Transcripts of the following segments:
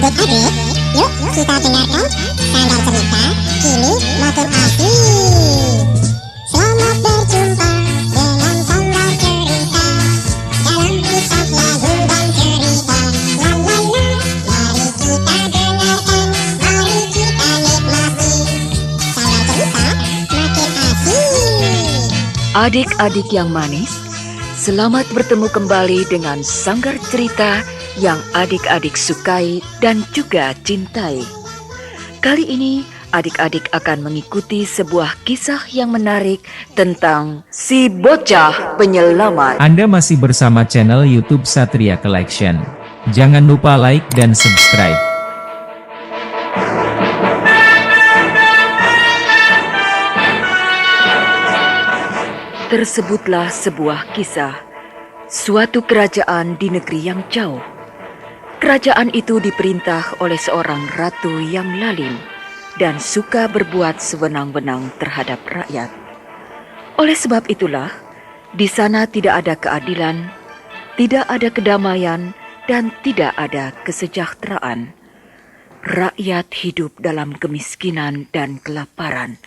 Adik-adik, yuk kita dengarkan Sanggar Cerita kini makin asik. Selamat berjumpa dengan Sanggar Cerita dalam kisah lagu dan cerita. La la la, mari kita dengarkan, mari kita nikmati. Sanggar Cerita makin asik. Adik-adik yang manis, selamat bertemu kembali dengan Sanggar Cerita yang adik-adik sukai dan juga cintai. Kali ini adik-adik akan mengikuti sebuah kisah yang menarik tentang si bocah penyelamat. Anda masih bersama channel YouTube Satria Collection. Jangan lupa like dan subscribe. Tersebutlah sebuah kisah suatu kerajaan di negeri yang jauh. Kerajaan itu diperintah oleh seorang ratu yang lalim dan suka berbuat sewenang-wenang terhadap rakyat. Oleh sebab itulah, di sana tidak ada keadilan, tidak ada kedamaian, dan tidak ada kesejahteraan. Rakyat hidup dalam kemiskinan dan kelaparan.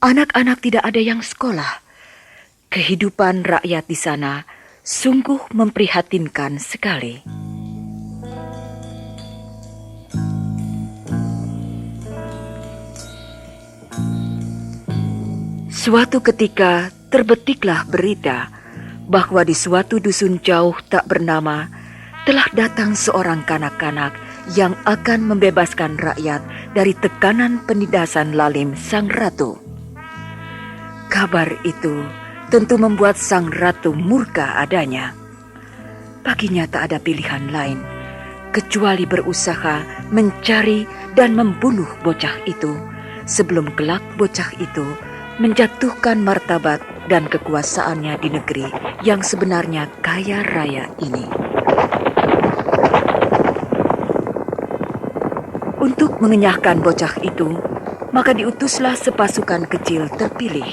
Anak-anak tidak ada yang sekolah. Kehidupan rakyat di sana sungguh memprihatinkan sekali. Suatu ketika terbetiklah berita bahwa di suatu dusun jauh tak bernama telah datang seorang kanak-kanak yang akan membebaskan rakyat dari tekanan penindasan lalim sang ratu. Kabar itu tentu membuat sang ratu murka adanya. Baginya tak ada pilihan lain kecuali berusaha mencari dan membunuh bocah itu sebelum kelak bocah itu menjatuhkan martabat dan kekuasaannya di negeri yang sebenarnya kaya raya ini. Untuk mengenyahkan bocah itu, maka diutuslah sepasukan kecil terpilih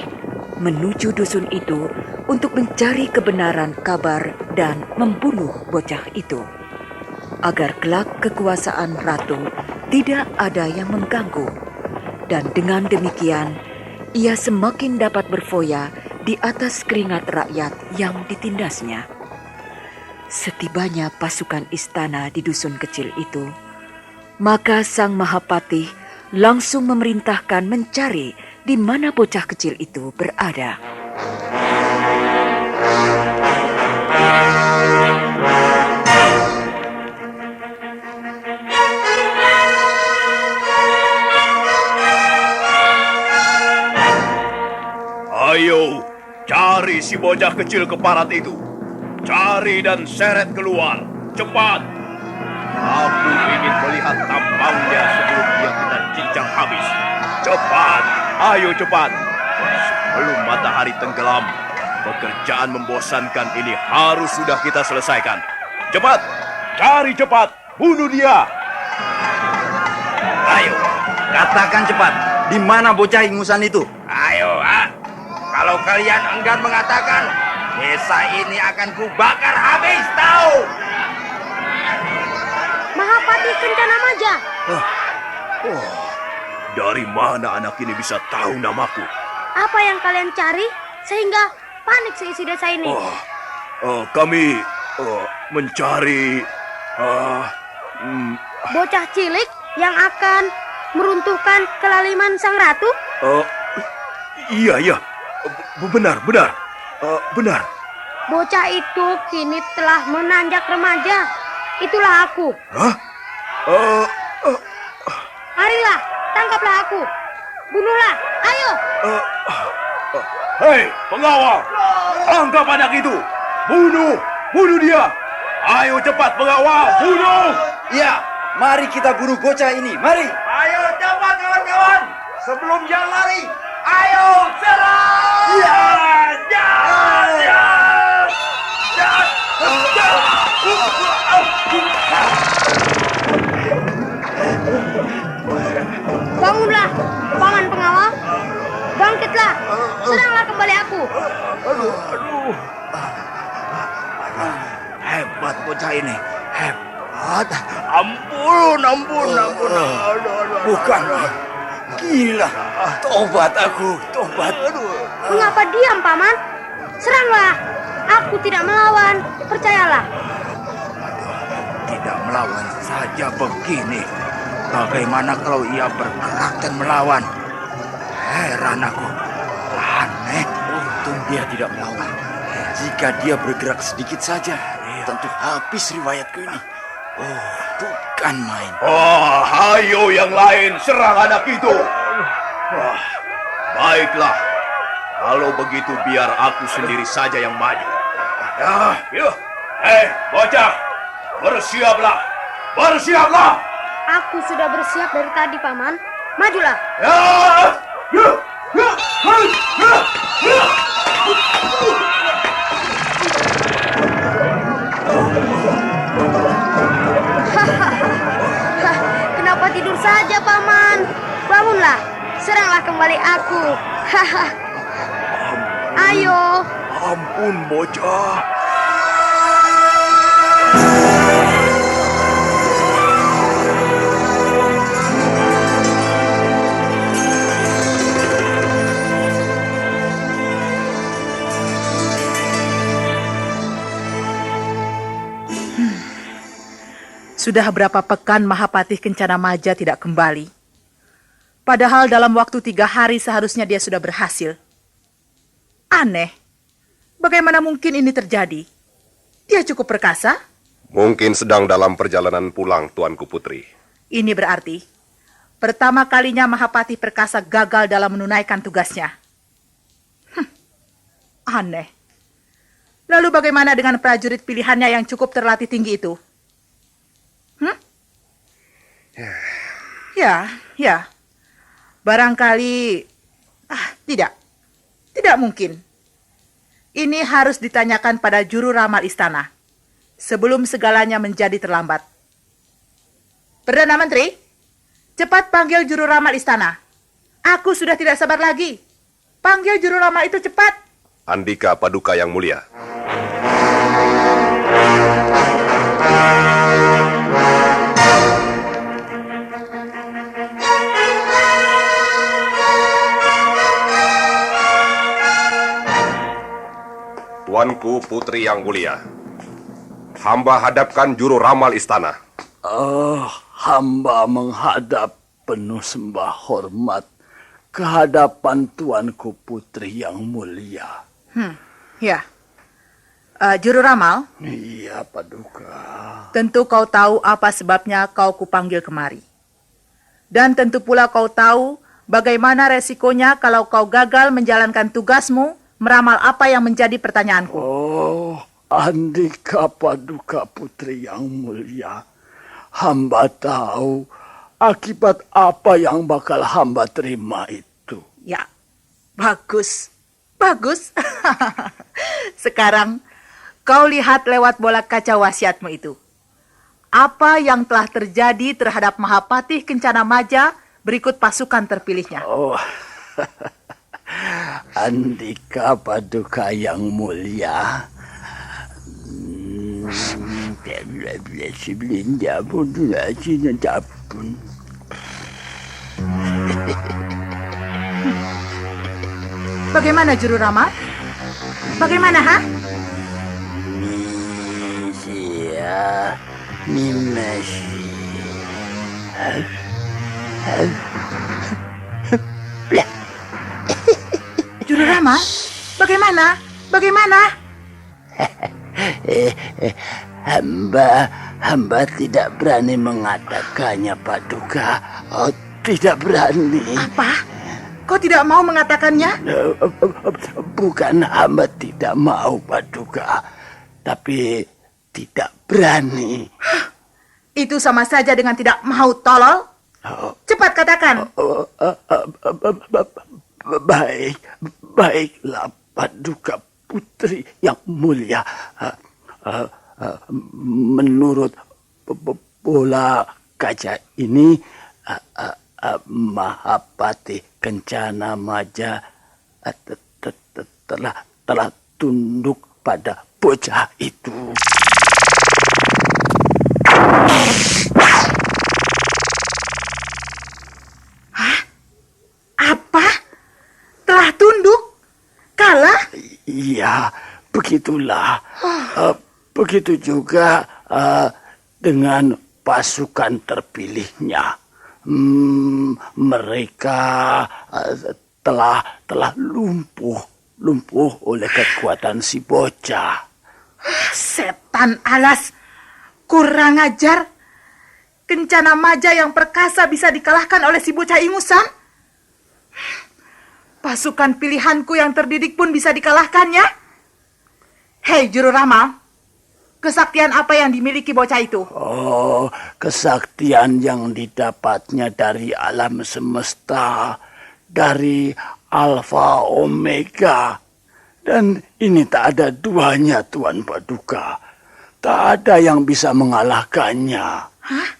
menuju dusun itu untuk mencari kebenaran kabar dan membunuh bocah itu, agar kelak kekuasaan ratu tidak ada yang mengganggu. Dan dengan demikian, ia semakin dapat berfoya di atas keringat rakyat yang ditindasnya. Setibanya pasukan istana di dusun kecil itu, maka sang Mahapatih langsung memerintahkan mencari di mana bocah kecil itu berada. Ayo, cari si bocah kecil keparat itu. Cari dan seret keluar. Cepat. Aku ingin melihat tampangnya sebelum dia kita cincang habis. Cepat. Ayo cepat. Sebelum matahari tenggelam, pekerjaan membosankan ini harus sudah kita selesaikan. Cepat. Cari cepat. Bunuh dia. Ayo, katakan cepat. Di mana bocah ingusan itu? Ayo, kalau kalian enggan mengatakan, desa ini akan kubakar habis, tahu? Mahapati Kencana Maja. Dari mana anak ini bisa tahu namaku? Apa yang kalian cari sehingga panik seisi desa ini? Kami mencari Bocah cilik yang akan meruntuhkan kelaliman sang ratu? Iya. Benar. Benar. Bocah itu kini telah menanjak remaja. Itulah aku. Hah? Marilah, tangkaplah aku. Bunuhlah, ayo. Hei, pengawal. Tangkap anak itu. Bunuh dia. Ayo cepat pengawal, bunuh. Iya, mari kita bunuh bocah ini. Mari. Ayo cepat kawan-kawan. Sebelum dia lari. Ayo serang. Bangunlah, paman pengawal. Bangkitlah, seranglah kembali aku. Hebat bocah ini. Ampun. Bukan. Gila. Tobat aku. Tobat. Mengapa diam, Paman? Seranglah. Aku tidak melawan. Percayalah. Tidak melawan saja begini. Bagaimana kalau ia bergerak dan melawan? Heran aku. Aneh. Untung dia tidak melawan. Jika dia bergerak sedikit saja, tentu habis riwayatku ini. Oh, bukan main. Oh, ayo yang lain serang anak itu. Baiklah. Kalau begitu biar aku sendiri saja yang maju. Yuk. Bocah. Bersiaplah. Aku sudah bersiap dari tadi, Paman. Majulah. Kenapa tidur saja, Paman? Bangunlah. Seranglah kembali aku. Ayo. Ampun, bocah. Sudah berapa pekan Mahapatih Kencanamaja tidak kembali. Padahal dalam waktu 3 hari seharusnya dia sudah berhasil. Aneh. Bagaimana mungkin ini terjadi? Dia cukup perkasa? Mungkin sedang dalam perjalanan pulang, Tuanku Putri. Ini berarti pertama kalinya Mahapatih Perkasa gagal dalam menunaikan tugasnya. Aneh. Lalu bagaimana dengan prajurit pilihannya yang cukup terlatih tinggi itu? Ya. Barangkali... Tidak mungkin. Ini harus ditanyakan pada juru ramal istana. Sebelum segalanya menjadi terlambat. Perdana Menteri, cepat panggil juru ramal istana. Aku sudah tidak sabar lagi. Panggil juru ramal itu cepat. Andika Paduka yang mulia. Tuanku Putri yang mulia, hamba hadapkan juru ramal istana. Hamba menghadap penuh sembah hormat kehadapan Tuanku Putri yang mulia. Ya. Juru ramal? Iya, Paduka. Tentu kau tahu apa sebabnya kau kupanggil kemari. Dan tentu pula kau tahu bagaimana resikonya kalau kau gagal menjalankan tugasmu meramal apa yang menjadi pertanyaanku. Oh, Andika Paduka Putri yang mulia. Hamba tahu akibat apa yang bakal hamba terima itu. Ya, bagus. Sekarang kau lihat lewat bola kaca wasiatmu itu. Apa yang telah terjadi terhadap Mahapatih Kencanamaja berikut pasukan terpilihnya. Oh, Andika Paduka yang mulia. Bagaimana juru ramal? Bagaimana, ha? Misia, Mimesi. Juru ramal? Bagaimana? Hamba tidak berani mengatakannya, Paduka. Oh, tidak berani. Apa? Kau tidak mau mengatakannya? Bukan hamba tidak mau, Paduka. Tapi tidak berani. Itu sama saja dengan tidak mau, tolol. Cepat katakan. Baiklah, Paduka Putri yang mulia. Menurut bola kaca ini, Mahapatih Kencanamaja telah tunduk pada bocah itu. begitulah. Begitu juga dengan pasukan terpilihnya. Mereka telah lumpuh oleh kekuatan si bocah. Setan alas, kurang ajar. Kencana Maja yang perkasa bisa dikalahkan oleh si bocah ingusan. Pasukan pilihanku yang terdidik pun bisa dikalahkannya. Hei juru ramal, kesaktian apa yang dimiliki bocah itu? Oh, kesaktian yang didapatnya dari alam semesta, dari Alfa Omega. Dan ini tak ada duanya, Tuan Paduka. Tak ada yang bisa mengalahkannya. Hah?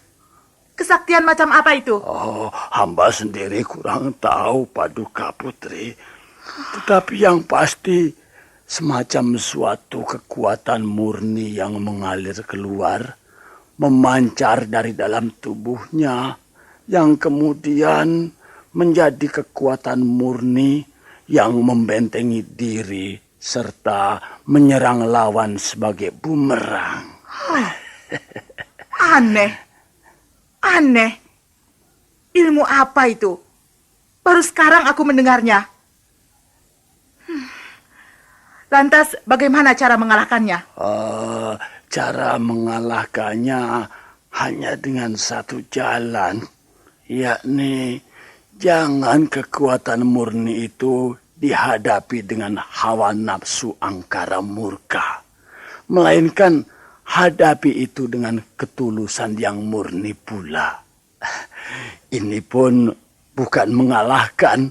Kesaktian macam apa itu? Oh, hamba sendiri kurang tahu, Paduka Putri. Tetapi yang pasti, semacam suatu kekuatan murni yang mengalir keluar, memancar dari dalam tubuhnya, yang kemudian menjadi kekuatan murni yang membentengi diri serta menyerang lawan sebagai bumerang. Aneh. Ilmu apa itu? Baru sekarang aku mendengarnya. Lantas bagaimana cara mengalahkannya? Cara mengalahkannya hanya dengan satu jalan, yakni jangan kekuatan murni itu dihadapi dengan hawa nafsu angkara murka, melainkan hadapi itu dengan ketulusan yang murni pula. Ini pun bukan mengalahkan,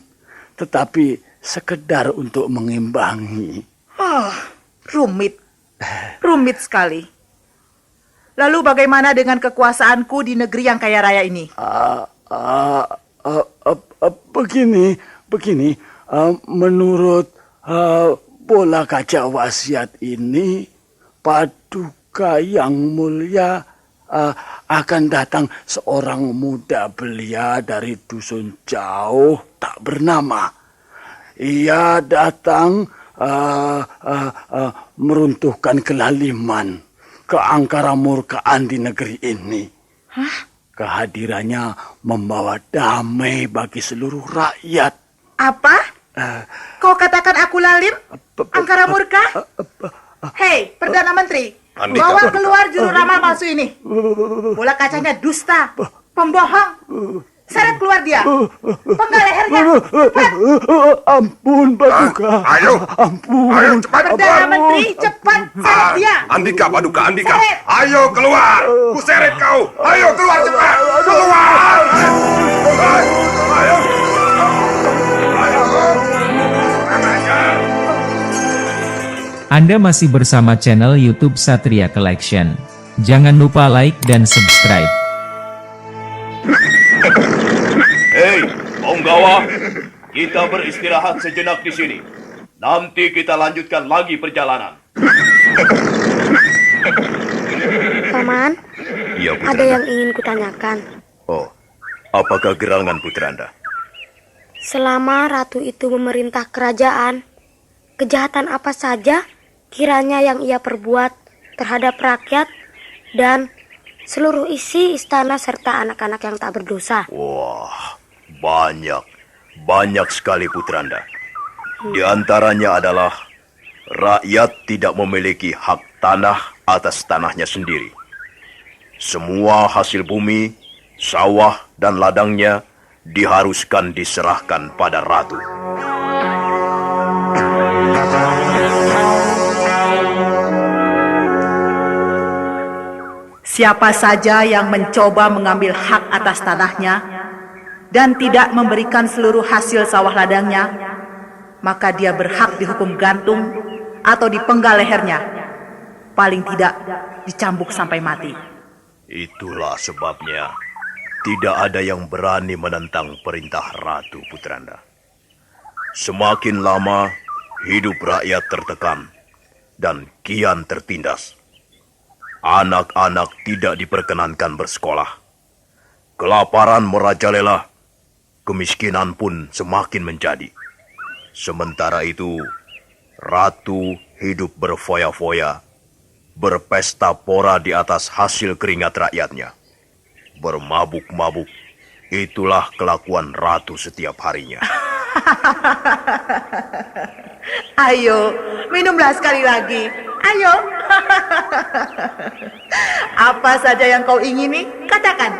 tetapi sekedar untuk mengimbangi. Rumit sekali. Lalu bagaimana dengan kekuasaanku di negeri yang kaya raya ini? Begini. Menurut bola kaca wasiat ini, Paduka yang mulia akan datang seorang muda belia dari dusun jauh tak bernama. Ia datang meruntuhkan kelaliman, keangkara murkaan di negeri ini. Kehadirannya membawa damai bagi seluruh rakyat. Apa? Kau katakan aku lalim? Angkara murka? Hei, Perdana Menteri, Andika, bawa keluar juru ramal palsu ini. Bola kacanya dusta, pembohong. Seret keluar dia. Penggal lehernya. Cepat. Ampun, Paduka. Ayo. Ampun. Ayo, cepat. Perdana Menteri, cepat seret dia. Andika, Paduka, Andika. Seret. Ayo keluar. Ku seret kau. Ayo keluar cepat. Keluar. Ayo. Anda masih bersama channel YouTube Satria Collection. Jangan lupa like dan subscribe. Hei, Punggawa, kita beristirahat sejenak di sini. Nanti kita lanjutkan lagi perjalanan. Paman, Iya, ada Putranda. yang ingin kutanyakan. Oh, apakah gerangan Putranda? Selama ratu itu memerintah kerajaan, kejahatan apa saja kiranya yang ia perbuat terhadap rakyat dan seluruh isi istana serta anak-anak yang tak berdosa? Wah, banyak sekali Putranda. Di antaranya adalah rakyat tidak memiliki hak tanah atas tanahnya sendiri. Semua hasil bumi, sawah, dan ladangnya diharuskan diserahkan pada ratu. Siapa saja yang mencoba mengambil hak atas tanahnya dan tidak memberikan seluruh hasil sawah ladangnya, maka dia berhak dihukum gantung atau dipenggal lehernya. Paling tidak dicambuk sampai mati. Itulah sebabnya tidak ada yang berani menentang perintah Ratu Putranda. Semakin lama hidup rakyat tertekan dan kian tertindas. Anak-anak tidak diperkenankan bersekolah. Kelaparan merajalela, kemiskinan pun semakin menjadi. Sementara itu, Ratu hidup berfoya-foya, berpesta pora di atas hasil keringat rakyatnya. Bermabuk-mabuk, itulah kelakuan ratu setiap harinya. Ayo, minumlah sekali lagi. Ayo. Apa saja yang kau ingini, katakan.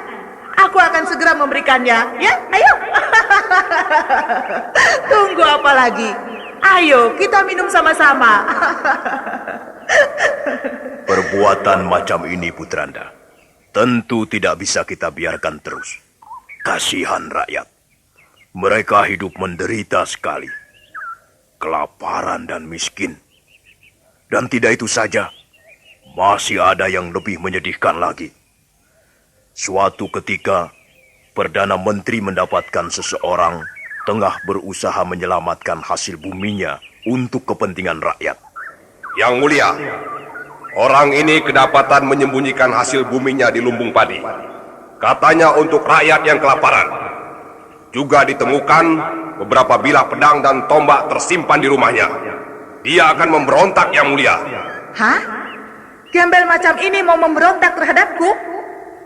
Aku akan segera memberikannya. Ya, ayo. Tunggu apa lagi? Ayo, kita minum sama-sama. Perbuatan macam ini, Putranda, tentu tidak bisa kita biarkan terus. Kasihan rakyat. Mereka hidup menderita sekali. Kelaparan dan miskin. Dan tidak itu saja, masih ada yang lebih menyedihkan lagi. Suatu ketika, Perdana Menteri mendapatkan seseorang tengah berusaha menyelamatkan hasil buminya untuk kepentingan rakyat. Yang mulia, orang ini kedapatan menyembunyikan hasil buminya di lumbung padi. Katanya untuk rakyat yang kelaparan. Juga ditemukan beberapa bilah pedang dan tombak tersimpan di rumahnya. Dia akan memberontak, Yang Mulia. Hah? Gembel macam ini mau memberontak terhadapku?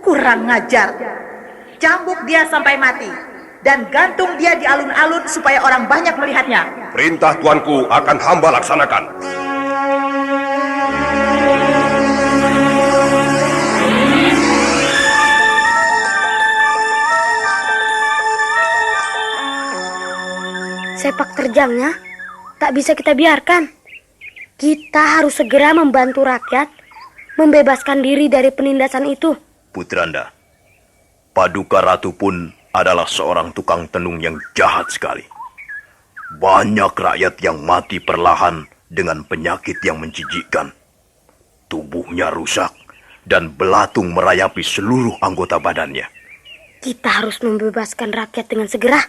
Kurang ngajar. Cambuk dia sampai mati. Dan gantung dia di alun-alun supaya orang banyak melihatnya. Perintah tuanku akan hamba laksanakan. Sepak terjangnya tak bisa kita biarkan. Kita harus segera membantu rakyat membebaskan diri dari penindasan itu. Putranda, Paduka Ratu pun adalah seorang tukang tenung yang jahat sekali. Banyak rakyat yang mati perlahan dengan penyakit yang menjijikkan. Tubuhnya rusak dan belatung merayapi seluruh anggota badannya. Kita harus membebaskan rakyat dengan segera.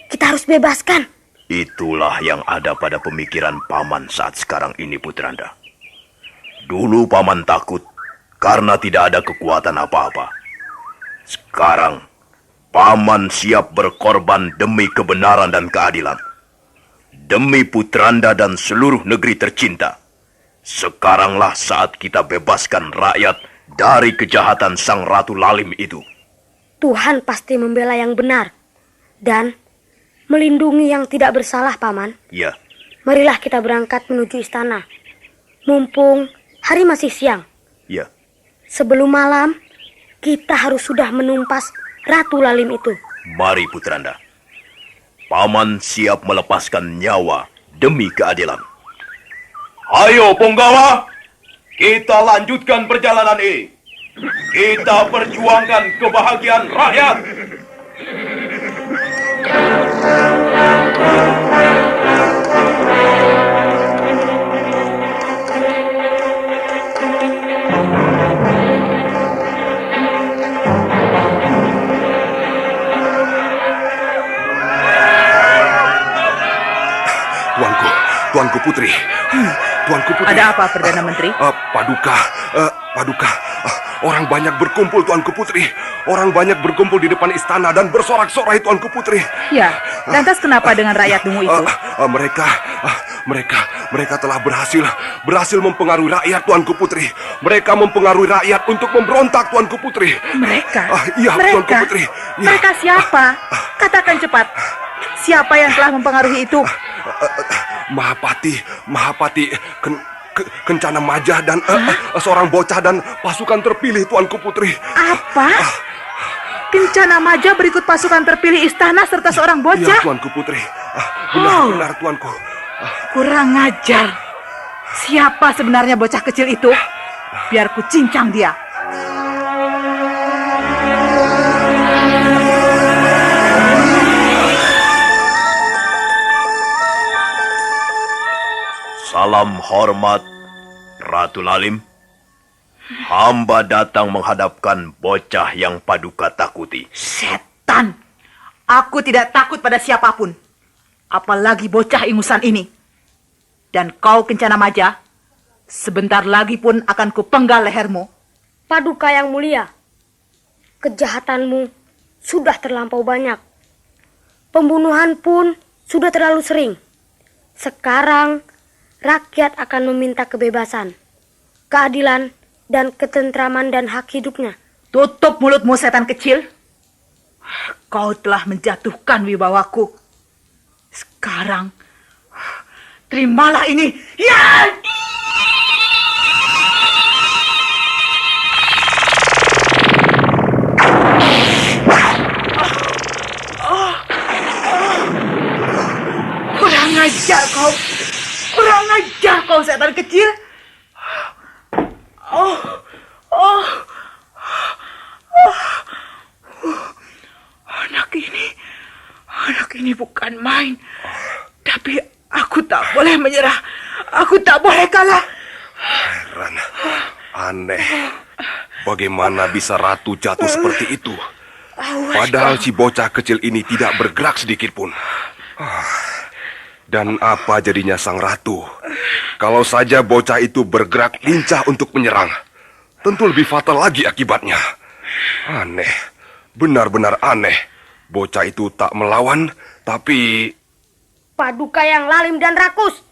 Kita harus bebaskan. Itulah yang ada pada pemikiran Paman saat sekarang ini, Putranda. Dulu Paman takut karena tidak ada kekuatan apa-apa. Sekarang, Paman siap berkorban demi kebenaran dan keadilan. Demi Putranda dan seluruh negeri tercinta. Sekaranglah saat kita bebaskan rakyat dari kejahatan Sang Ratu Lalim itu. Tuhan pasti membela yang benar dan melindungi yang tidak bersalah, Paman. Ya. Marilah kita berangkat menuju istana. Mumpung hari masih siang. Ya. Sebelum malam, kita harus sudah menumpas Ratu Lalim itu. Mari, Putranda. Paman siap melepaskan nyawa demi keadilan. Ayo, Punggawa. Kita lanjutkan perjalanan ini. Kita perjuangkan kebahagiaan rakyat. Tuanku Putri. Tuanku Putri. Ada apa, Perdana Menteri? Paduka. Orang banyak berkumpul, Tuanku Putri. Orang banyak berkumpul di depan istana dan bersorak-sorai, Tuanku Putri. Ya, lantas kenapa dengan rakyat dungu itu? Mereka telah berhasil mempengaruhi rakyat, Tuanku Putri. Mereka mempengaruhi rakyat untuk memberontak, Tuanku Putri. Mereka? Iya, Mereka? Tuanku Putri. Ya. Mereka siapa? Katakan cepat. Siapa yang telah mempengaruhi itu? Mahapati Kencana Majah dan seorang bocah dan pasukan terpilih, Tuanku Putri. Apa? Kencana Majah berikut pasukan terpilih istana serta seorang bocah? Iya, Tuanku Putri. Benar, Tuanku. Kurang ajar. Siapa sebenarnya bocah kecil itu? Biar ku cincang dia. Salam hormat, Ratu Lalim. Hamba datang menghadapkan bocah yang Paduka takuti. Setan! Aku tidak takut pada siapapun. Apalagi bocah ingusan ini. Dan kau Kencana Majah, sebentar lagi pun akan kupenggal lehermu. Paduka yang mulia, kejahatanmu sudah terlampau banyak. Pembunuhan pun sudah terlalu sering. Sekarang rakyat akan meminta kebebasan, keadilan, dan ketentraman dan hak hidupnya. Tutup mulutmu, setan kecil. Kau telah menjatuhkan wibawaku. Sekarang, terimalah ini. Ya! Kurang ajar kau. Kurang ajar kau, setan kecil. Anak ini bukan main. Tapi aku tak boleh menyerah. Aku tak boleh kalah. Heran, aneh. Bagaimana bisa ratu jatuh seperti itu? Padahal si bocah kecil ini tidak bergerak sedikit pun. Dan apa jadinya sang ratu? Kalau saja bocah itu bergerak lincah untuk menyerang, tentu lebih fatal lagi akibatnya. Aneh, benar-benar aneh. Bocah itu tak melawan, tapi... Paduka yang lalim dan rakus,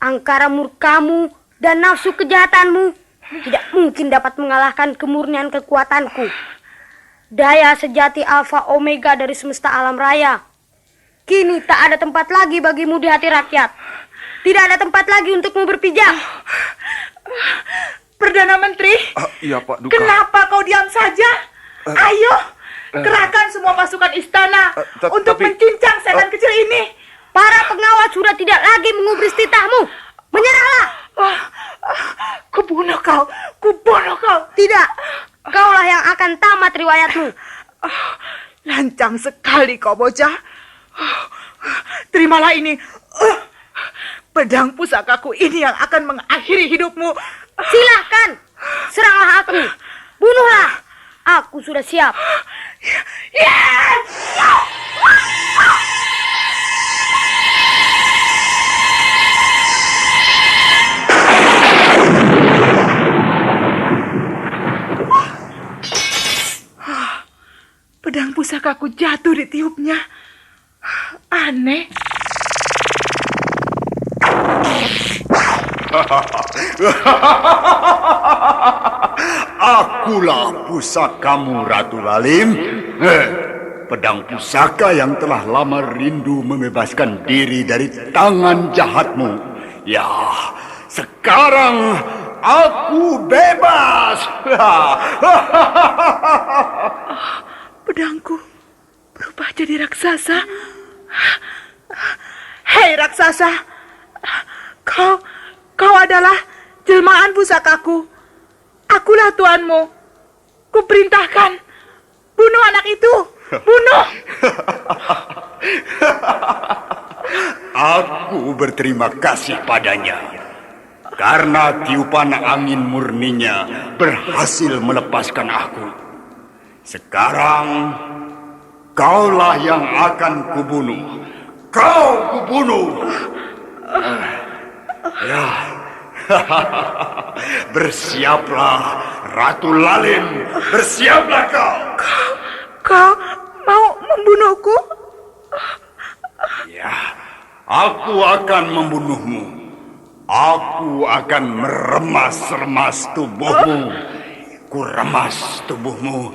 angkara murkamu dan nafsu kejahatanmu tidak mungkin dapat mengalahkan kemurnian kekuatanku. Daya sejati Alfa Omega dari semesta alam raya. Kini tak ada tempat lagi bagimu di hati rakyat. Tidak ada tempat lagi untukmu berpijak. Perdana Menteri, iya Pak Duka. Kenapa kau diam saja? Ayo, kerahkan semua pasukan istana untuk mencincang setan kecil ini. Para pengawal sudah tidak lagi mengubris titahmu. Menyerahlah. Kubunuh kau, kubunuh kau. Tidak, kaulah yang akan tamat riwayatmu. Lancang sekali kau bocah. Terimalah ini. Pedang pusakaku ini yang akan mengakhiri hidupmu. Silahkan, seranglah aku. Bunuhlah, aku sudah siap. Pedang pusakaku jatuh di tiupnya. Aneh. Akulah pusakamu, Ratu Lalim. Pedang pusaka yang telah lama rindu membebaskan diri dari tangan jahatmu. Ya, sekarang aku bebas. Pedangku berubah jadi raksasa. Hei raksasa, kau adalah jelmaan pusakaku. Akulah tuanmu. Kuperintahkan, bunuh anak itu. Bunuh. Aku berterima kasih padanya. Karena tiupan angin murninya berhasil melepaskan aku. Sekarang, kaulah yang akan kubunuh. Kau kubunuh. Ya. Bersiaplah, Ratu Lalim. Bersiaplah kau. Kau mau membunuhku? Ya, aku akan membunuhmu. Aku akan meremas-remas tubuhmu. Kuremas tubuhmu.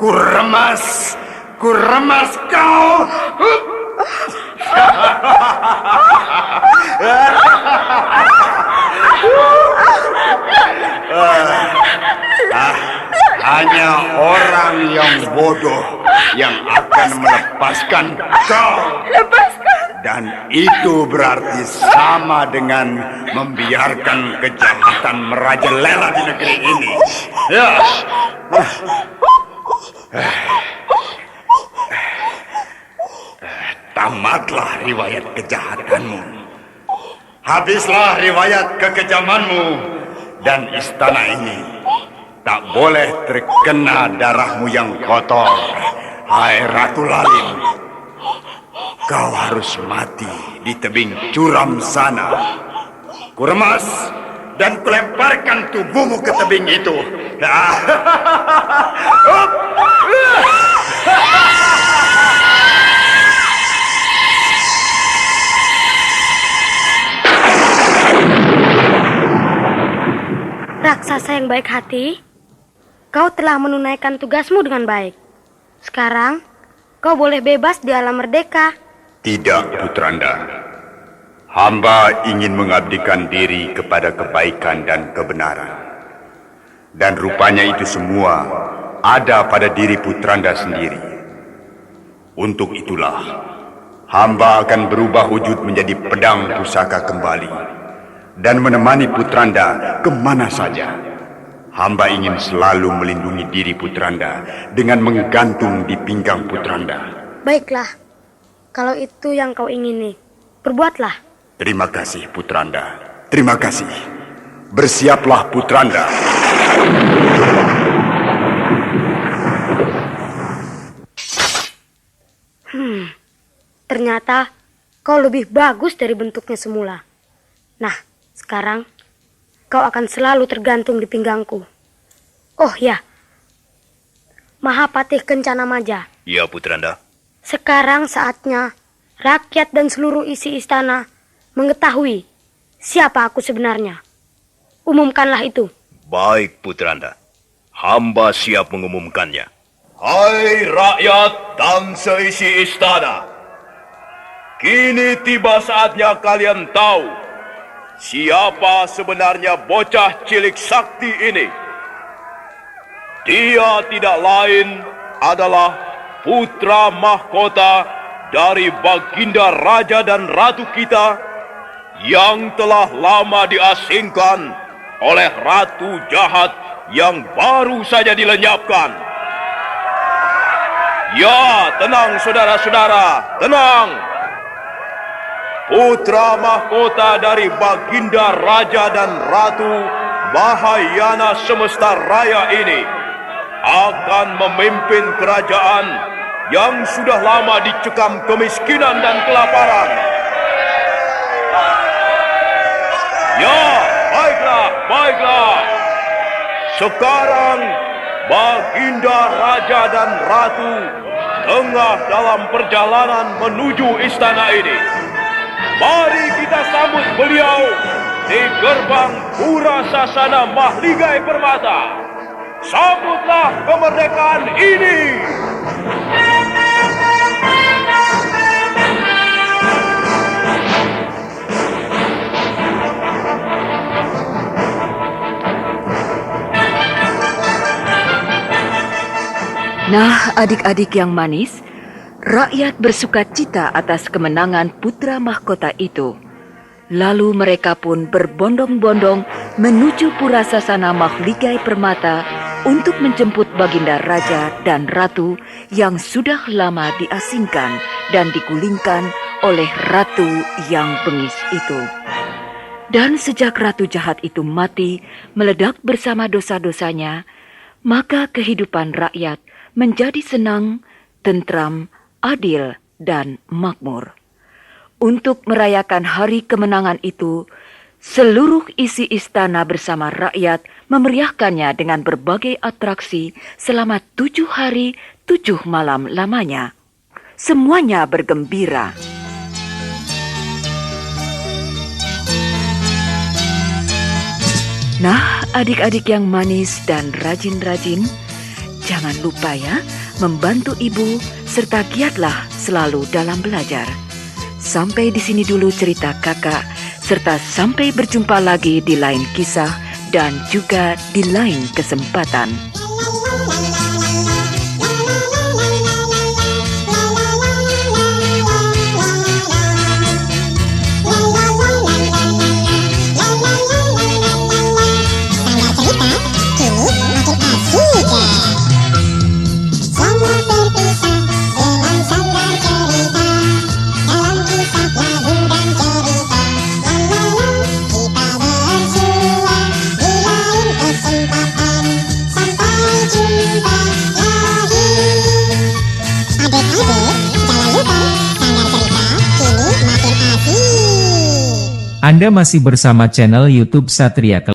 Kuremas kau. Hanya orang yang bodoh yang akan melepaskan kau. Dan itu berarti sama dengan membiarkan kejahatan merajalela di negeri ini. Ya. Tamatlah riwayat kejahatanmu. Habislah riwayat kekejamanmu. Dan istana ini tak boleh terkena darahmu yang kotor. Hai Ratu Lalim, kau harus mati di tebing curam sana. Kuremas dan kulemparkan tubuhmu ke tebing itu. Raksasa yang baik hati, kau telah menunaikan tugasmu dengan baik. Sekarang, kau boleh bebas di alam merdeka. Tidak, Putranda. Hamba ingin mengabdikan diri kepada kebaikan dan kebenaran. Dan rupanya itu semua ada pada diri Putranda sendiri. Untuk itulah, hamba akan berubah wujud menjadi pedang pusaka kembali dan menemani Putranda kemana saja. Hamba ingin selalu melindungi diri Putranda dengan menggantung di pinggang Putranda. Baiklah, kalau itu yang kau ingini, perbuatlah. Terima kasih, Putranda. Terima kasih. Bersiaplah, Putranda. Ternyata kau lebih bagus dari bentuknya semula. Nah, sekarang kau akan selalu tergantung di pinggangku. Oh ya, Mahapatih Kencana Maja. Ya, Putranda. Sekarang saatnya rakyat dan seluruh isi istana mengetahui siapa aku sebenarnya. Umumkanlah itu. Baik, Putranda. Hamba siap mengumumkannya. Hai rakyat dan seisi istana. Kini tiba saatnya kalian tahu siapa sebenarnya bocah cilik sakti ini. Dia tidak lain adalah putra mahkota dari Baginda Raja dan Ratu kita yang telah lama diasingkan oleh Ratu Jahat yang baru saja dilenyapkan. Ya, tenang saudara-saudara, tenang. Putra mahkota dari Baginda Raja dan Ratu Mahayana Semesta Raya ini akan memimpin kerajaan yang sudah lama dicekam kemiskinan dan kelaparan. Ya, baiklah, baiklah. Sekarang Baginda Raja dan Ratu tengah dalam perjalanan menuju istana ini. Mari kita sambut beliau di gerbang Pura Sasana Mahligai Permata. Sambutlah kemerdekaan ini. Nah, adik-adik yang manis, rakyat bersukacita atas kemenangan putra mahkota itu. Lalu mereka pun berbondong-bondong menuju Pura Sasana Mahligai Permata untuk menjemput Baginda Raja dan Ratu yang sudah lama diasingkan dan digulingkan oleh Ratu yang bengis itu. Dan sejak Ratu Jahat itu mati meledak bersama dosa-dosanya, maka kehidupan rakyat menjadi senang, tentram, adil, dan makmur. Untuk merayakan hari kemenangan itu, seluruh isi istana bersama rakyat memeriahkannya dengan berbagai atraksi selama 7 hari 7 malam lamanya. Semuanya bergembira. Nah, adik-adik yang manis dan rajin-rajin, jangan lupa ya, membantu ibu serta giatlah selalu dalam belajar. Sampai di sini dulu cerita kakak, serta sampai berjumpa lagi di lain kisah dan juga di lain kesempatan. Anda masih bersama channel YouTube Satria